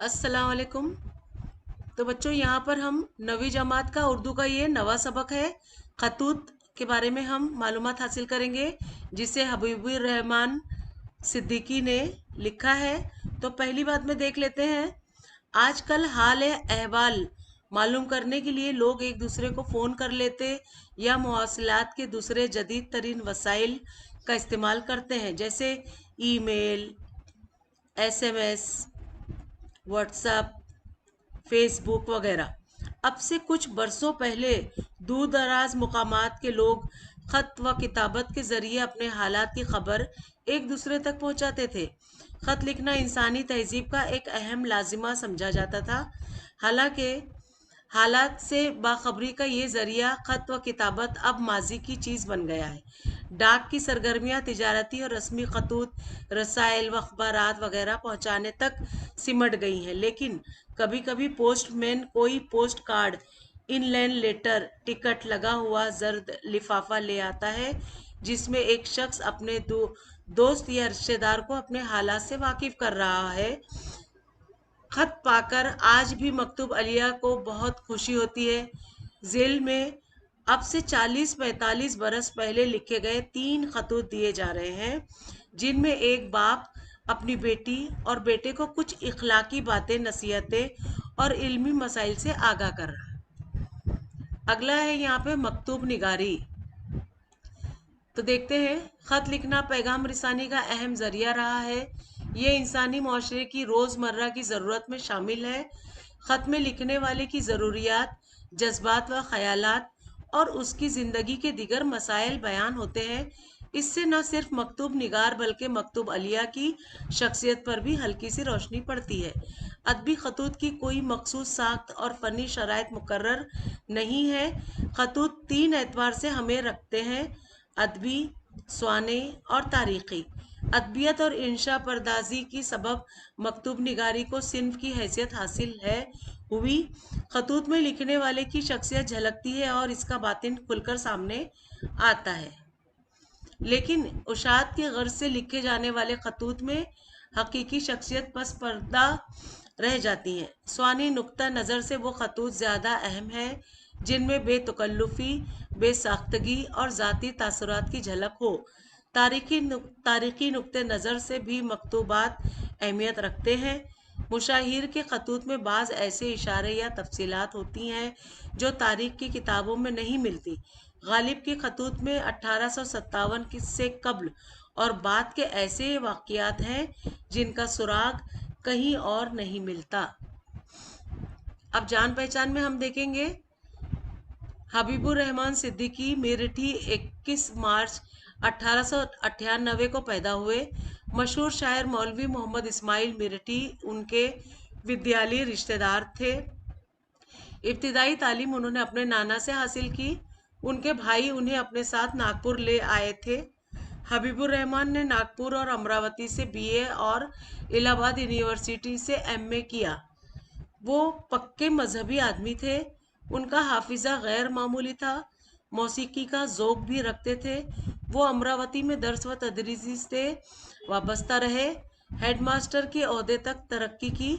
अस्सलाम वालेकुम। तो बच्चों, यहाँ पर हम नवी जमात का उर्दू का ये नवा सबक है। खतूत के बारे में हम मालूमात हासिल करेंगे, जिसे हबीबुर रहमान सिद्दीकी ने लिखा है। तो पहली बात में देख लेते हैं। आजकल हाल अहवाल मालूम करने के लिए लोग एक दूसरे को फ़ोन कर लेते या मवासिलात के दूसरे जदीद तरीन वसाइल का इस्तेमाल करते हैं, जैसे ईमेल, एसएमएस, व्हाट्सएप, फेसबुक वगैरह। अब से कुछ बरसों पहले दूर दराज मुकामात के लोग खत व किताबत के जरिए अपने हालात की खबर एक दूसरे तक पहुंचाते थे। खत लिखना इंसानी तहजीब का एक अहम लाजिमा समझा जाता था। हालांकि हालात से बाखबरी का ये जरिया खत व किताबत अब माजी की चीज़ बन गया है। डाक की सरगर्मियाँ तिजारती और रस्मी खतूत, रसायल व अखबारात वगैरह पहुँचाने तक सिमट गई हैं, लेकिन कभी कभी पोस्टमैन कोई post card, inland letter, ticket लगा हुआ जर्द लिफाफा ले आता है, जिसमें एक शख्स अपने दोस्त या रिश्तेदार को अपने हालात से वाकिफ कर रहा है। खत पाकर आज भी मकतूब अलिया को बहुत खुशी होती है। जेल में अब से 40-45 बरस पहले लिखे गए 3 खतूत दिए जा रहे हैं, जिनमें एक बाप अपनी बेटी और बेटे को कुछ इखलाकी बातें, नसीहतें और इल्मी मसाइल से आगाह कर रहा है। अगला है यहाँ पे मकतूब निगारी। तो देखते हैं। खत लिखना पैगाम रिसानी का अहम जरिया रहा है। ये इंसानी माशरे की रोज़मर्रा की ज़रूरत में शामिल है। खत में लिखने वाले की ज़रूरियात, जज्बात व ख़यालात और उसकी ज़िंदगी के दिगर मसाइल बयान होते हैं। इससे न सिर्फ मकतूब निगार बल्कि मकतूब अलिया की शख्सियत पर भी हल्की सी रोशनी पड़ती है। अदबी खतूत की कोई मखसूस साख्त और फ़नी शराइत मुकर्रर नहीं है। खतूत 3 एतबार से हमें रखते हैं: अदबी, स्वाने और तारीख़ी। अदबियत और इंशा परदाजी की सबब मकतूब निगारी को सिन्फ की हैसियत हासिल है हुई। खतूत में लिखने वाले की शख्सियत झलकती है और इसका बातिन खुलकर सामने आता है, लेकिन उशात के गर्ज से लिखे जाने वाले खतूत में हकीकी शख्सियत पस पर्दा रह जाती हैं। स्वानी नुक्ता नज़र से वो खतूत ज़्यादा अहम है जिनमें बेतकल्लुफ़ी, बेसाख्तगी और ज़ाती तासुरात की झलक हो। तारीखी नुक्ते नज़र से भी मकतूबात अहमियत रखते हैं। मुशाहिर के खतूत में बाज़ ऐसे इशारे या तफसीलात होती हैं जो तारीख की किताबों में नहीं मिलती। गालिब के खतूत में 1857 से कब्ल और बाद के ऐसे वाक़ियात हैं जिनका सुराग कहीं और नहीं मिलता। अब जान पहचान में हम देखेंगे। हबीबुर रहमान सिद्दीकी मेरठी 21 मार्च 1898 को पैदा हुए। मशहूर शायर मौलवी मोहम्मद इस्माइल मेरठी उनके विद्यालय रिश्तेदार थे। इब्तिदाई तालीम उन्होंने अपने नाना से हासिल की। उनके भाई उन्हें अपने साथ नागपुर ले आए थे। हबीबुर रहमान ने नागपुर और अमरावती से बीए और इलाहाबाद यूनिवर्सिटी से एमए किया। वो पक्के मजहबी आदमी थे। उनका हाफिजा गैर मामूली था। मौसीकी का ज़ौक भी रखते थे। वो अमरावती में दर्स व तदरीसी से वाबस्ता रहे। हेडमास्टर के ओहदे तक तरक्की की।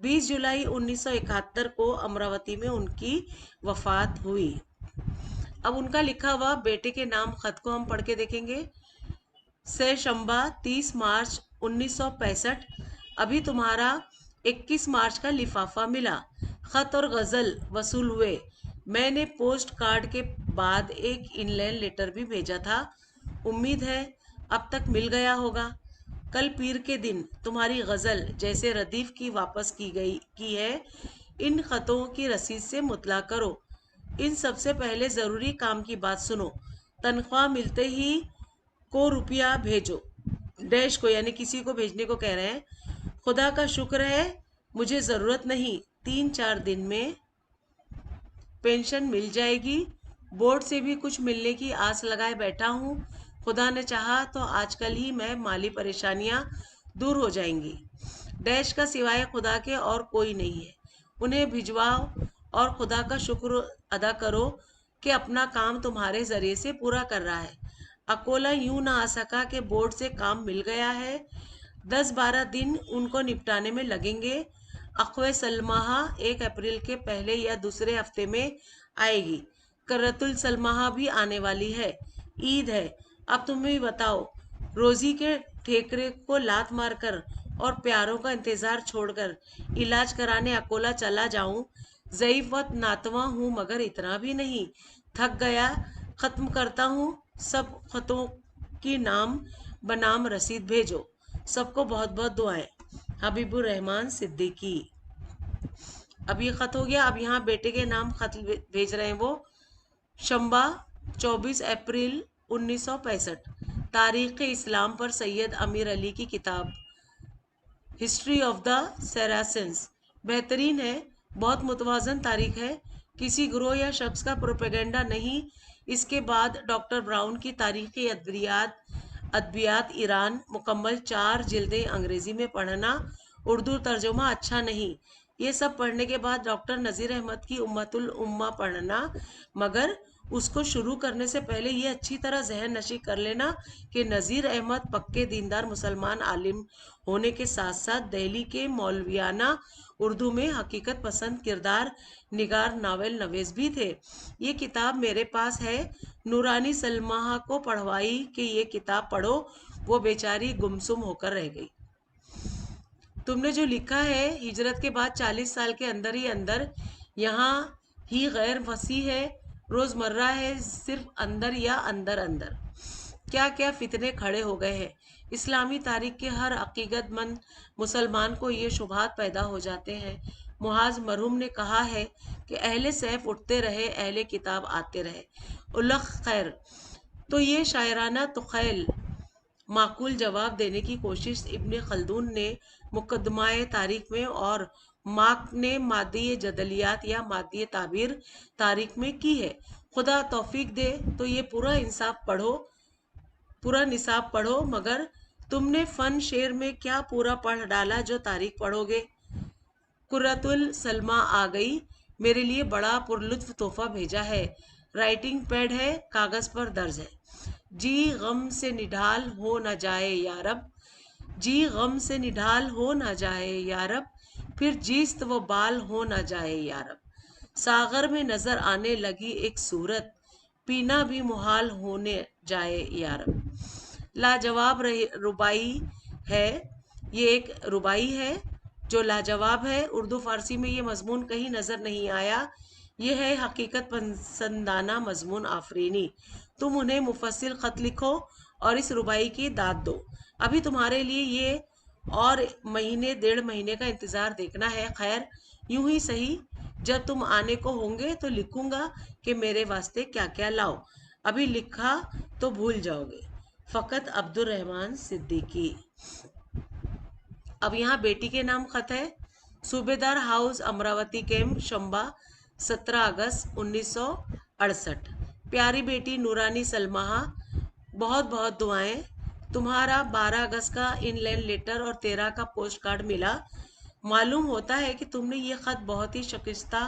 20 जुलाई 1971 को अमरावती में उनकी वफ़ात हुई। अब उनका लिखा हुआ बेटे के नाम खत को हम पढ़ के देखेंगे। से शंबा 30 मार्च 1965। अभी तुम्हारा 21 मार्च का लिफाफा मिला। खत और गज़ल वसूल हुए। मैंने पोस्ट कार्ड के बाद एक इनलैंड लेटर भी भेजा था। उम्मीद है अब तक मिल गया होगा। कल पीर के दिन तुम्हारी गज़ल जैसे रदीफ की वापस की है। इन खतों की रसीद से मुतला करो। इन सबसे पहले ज़रूरी काम की बात सुनो। तनख्वाह मिलते ही को रुपया भेजो। डैश को यानी किसी को भेजने को कह रहे हैं। खुदा का शुक्र है मुझे ज़रूरत नहीं, 3-4 दिन में पेंशन मिल जाएगी। बोर्ड से भी कुछ मिलने की आस लगाए बैठा हूँ। खुदा ने चाहा तो आजकल ही मैं माली परेशानियाँ दूर हो जाएंगी। डैश का सिवाय खुदा के और कोई नहीं है। उन्हें भिजवाओ और खुदा का शुक्र अदा करो कि अपना काम तुम्हारे ज़रिए से पूरा कर रहा है। अकोला यूं ना आ सका कि बोर्ड से काम मिल गया है। 10-12 दिन उनको निपटाने में लगेंगे। अखवे सलमाहा 1 अप्रैल के पहले या दूसरे हफ्ते में आएगी। करतुल सलमाहा भी आने वाली है। ईद है। अब तुम ही बताओ, रोजी के ठेकरे को लात मारकर और प्यारों का इंतजार छोड़कर इलाज कराने अकोला चला जाऊं? ज़ईफ वत नातवा हूँ मगर इतना भी नहीं। थक गया। खत्म करता हूँ। सब खतों की नाम बनाम रसीद भेजो। सबको बहुत बहुत दुआएं। हबीबुर रहमान सिद्दीकी। अब ये खत हो गया। अब यहाँ बेटे के नाम खत भेज रहे हैं वो। शंबा 24 अप्रैल 1965। तारीख़ इस्लाम पर सैयद अमीर अली की किताब हिस्ट्री ऑफ द सरासेंस बेहतरीन है। बहुत मुतवाज़न तारीख है। किसी ग्रोह या शख्स का प्रोपेगेंडा नहीं। इसके बाद डॉक्टर ब्राउन की तारीख़ी अदबियात ईरान मुकम्मल 4 जिल्दें अंग्रेज़ी में पढ़ना। उर्दू तर्जुमा अच्छा नहीं। ये सब पढ़ने के बाद डॉक्टर नज़ीर अहमद की उम्मतुल उम्मा पढ़ना। मगर उसको शुरू करने से पहले ये अच्छी तरह जहन नशी कर लेना कि नज़ीर अहमद पक्के दीनदार मुसलमान आलिम होने के साथ साथ दिल्ली के मौलवियाना उर्दू में हकीकत पसंद किरदार निगार नावल नवेस भी थे। ये किताब मेरे पास है। नूरानी सलमाहा को पढ़वाई कि ये किताब पढ़ो। वो बेचारी गुमसुम होकर रह गई। तुमने जो लिखा है हिजरत के बाद 40 साल के अंदर ही अंदर यहाँ ही गैर वसी है, रोज़मर्रा है, सिर्फ अंदर या अंदर अंदर क्या क्या फितने खड़े हो गए हैं। इस्लामी तारीख के हर अकीदतमंद मुसलमान को ये शुबहात पैदा हो जाते हैं। मुआज मरहूम ने कहा है कि अहले सैफ उठते रहे, अहले किताब आते रहे। उलख खैर। तो ये शायराना तुखैल माकूल जवाब देने की कोशिश इब्न खल्दून ने मुकदमाए तारीख में और मार्क ने मादी जदलियात या मादी ताबीर तारीख में की है। खुदा तौफीक दे तो ये पूरा निसाब पढ़ो। मगर तुमने फन शेर में क्या पूरा पढ़ डाला जो तारीख पढ़ोगे? कुर्रतुल सलमा आ गई। मेरे लिए बड़ा पुरलुत्फ तोहफा भेजा है। राइटिंग पैड है, कागज पर दर्ज है। जी गम से निढाल हो न जाए यारब, जी गम से निढाल हो न जाए यारब, फिर जीस्त व बाल हो न जाए यारब। सागर में नजर आने लगी एक सूरत, पीना भी मुहाल होने जाए यारब। लाजवाब रुबाई है। ये एक रुबाई है जो लाजवाब है। उर्दू फारसी में ये मजमून कहीं नज़र नहीं आया। ये है हकीकत पसंदाना मजमून आफरीनी। तुम उन्हें मुफस्सिल ख़त लिखो और इस रुबाई की दाद दो। अभी तुम्हारे लिए ये और 1.5 महीने का इंतज़ार देखना है। खैर यूं ही सही, जब तुम आने को होंगे तो लिखूंगा कि मेरे वास्ते क्या क्या लाओ। अभी लिखा तो भूल जाओगे। फ़कत अब्दुर रहमान सिद्दीकी। अब यहाँ बेटी के नाम खत है। सूबेदार हाउस अमरावती कैंप शंबा 17 अगस्त 1968। प्यारी बेटी नूरानी सलमाहा, बहुत बहुत दुआएं। तुम्हारा 12 अगस्त का इनलैंड लेटर और 13 का पोस्ट कार्ड मिला। मालूम होता है कि तुमने ये ख़त बहुत ही शिकस्ता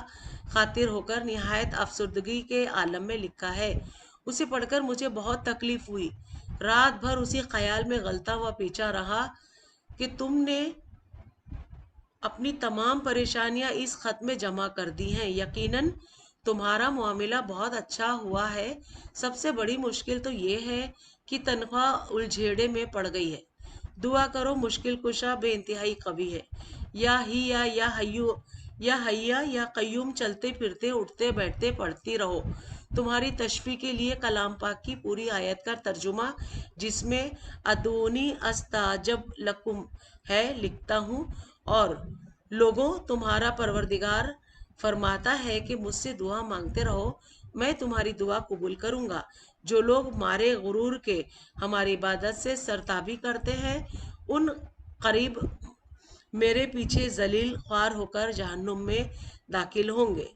खातिर होकर निहायत अफसरदगी के आलम में लिखा है। उसे पढ़कर मुझे बहुत तकलीफ़ हुई। रात भर उसी ख्याल में गलता हुआ पीछा रहा कि तुमने अपनी तमाम परेशानियां इस खत में जमा कर दी हैं। यकीनन तुम्हारा मामला बहुत अच्छा हुआ है। सबसे बड़ी मुश्किल तो ये है कि तनख्वाह उलझेड़े में पड़ गई है। दुआ करो, मुश्किल कुशा बेइंतहाई कवि है। या ही या हय्यू या हय्या या कय्यूम, चलते फिरते उठते बैठते पढ़ती रहो। तुम्हारी तशफी के लिए कलाम पाक की पूरी आयत का तर्जुमा जिसमें अदोनी अस्ताजब लकुम है लिखता हूँ। और लोगों, तुम्हारा परवरदिगार फरमाता है कि मुझसे दुआ मांगते रहो, मैं तुम्हारी दुआ कबूल करूँगा। जो लोग मारे गुरूर के हमारी इबादत से सरताबी करते हैं, उन करीब मेरे पीछे जलील ख्वार होकर जहन्नुम में दाखिल होंगे।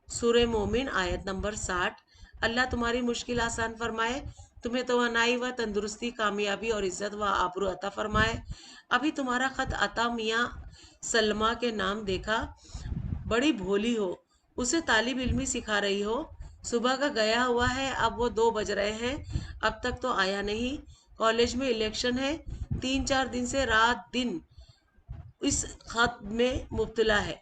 सूरह मोमिन आयत नंबर 60। अल्लाह तुम्हारी मुश्किल आसान फरमाए, तुम्हें तवानाई व तंदुरुस्ती, कामयाबी और इज्जत व आबरू अता फरमाए। अभी तुम्हारा ख़त अता मियाँ सलमा के नाम देखा। बड़ी भोली हो, उसे तालिब इल्मी सिखा रही हो। सुबह का गया हुआ है, अब वो 2 बज रहे हैं, अब तक तो आया नहीं। कॉलेज में इलेक्शन है, 3-4 दिन से रात दिन इस खत में मुब्तला है।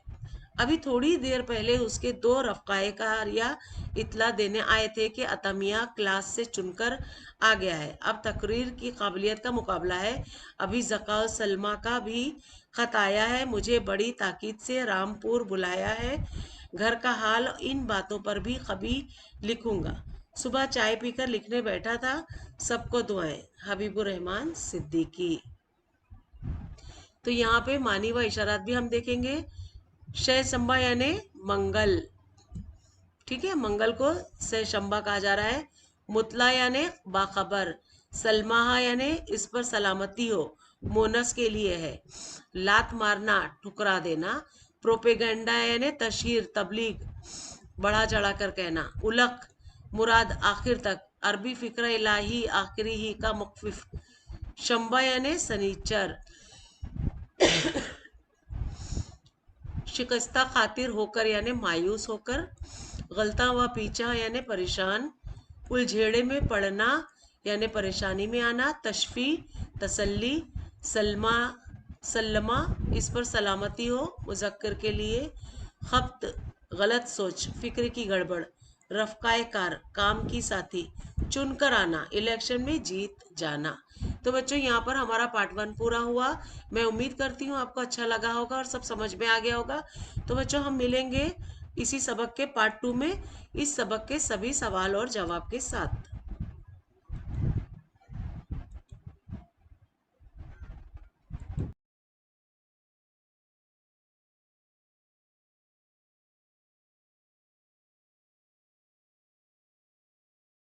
अभी थोड़ी देर पहले उसके 2 रफ़्क़ाए कारिया इत्तला देने आए थे कि अतमिया क्लास से चुनकर आ गया है। अब तकरीर की काबिलियत का मुकाबला है। अभी ज़का और सलमा का भी खत आया है। मुझे बड़ी ताकीद से रामपुर बुलाया है। घर का हाल, इन बातों पर भी कभी लिखूंगा। सुबह चाय पीकर लिखने बैठा था। सबको दुआएं। हबीबुर रहमान सिद्दीकी। तो यहाँ पे मानी व इशारात भी हम देखेंगे। शय शंबा यानी मंगल, ठीक है, मंगल को शय शंबा कहा जा रहा है। मुतला यानी बाखबर। सलमाहा यानी इस पर सलामती हो, मोनस के लिए है। लात मारना, ठुकरा देना। प्रोपेगेंडा यानी तशहीर, तबलीग, बढ़ा चढ़ा कर कहना। उलक मुराद आखिर तक। अरबी फिक्र इलाही, आखिरी ही का मुख्फिफ। शंबा यानी सनीचर। शिकस्ता खातिर होकर यानी मायूस होकर। गलता व पीछा यानी परेशान। उलझेड़े में पड़ना यानी परेशानी में आना। तशफी, तसल्ली। सलमा, सल्लमा इस पर सलामती हो, मुज़क्कर के लिए। खब्त गलत सोच, फिक्र की गड़बड़। रफ़्क़ाए कार काम की साथी। चुनकर आना, इलेक्शन में जीत जाना। तो बच्चों यहाँ पर हमारा पार्ट 1 पूरा हुआ। मैं उम्मीद करती हूँ आपको अच्छा लगा होगा और सब समझ में आ गया होगा। तो बच्चों हम मिलेंगे इसी सबक के पार्ट 2 में, इस सबक के सभी सवाल और जवाब के साथ।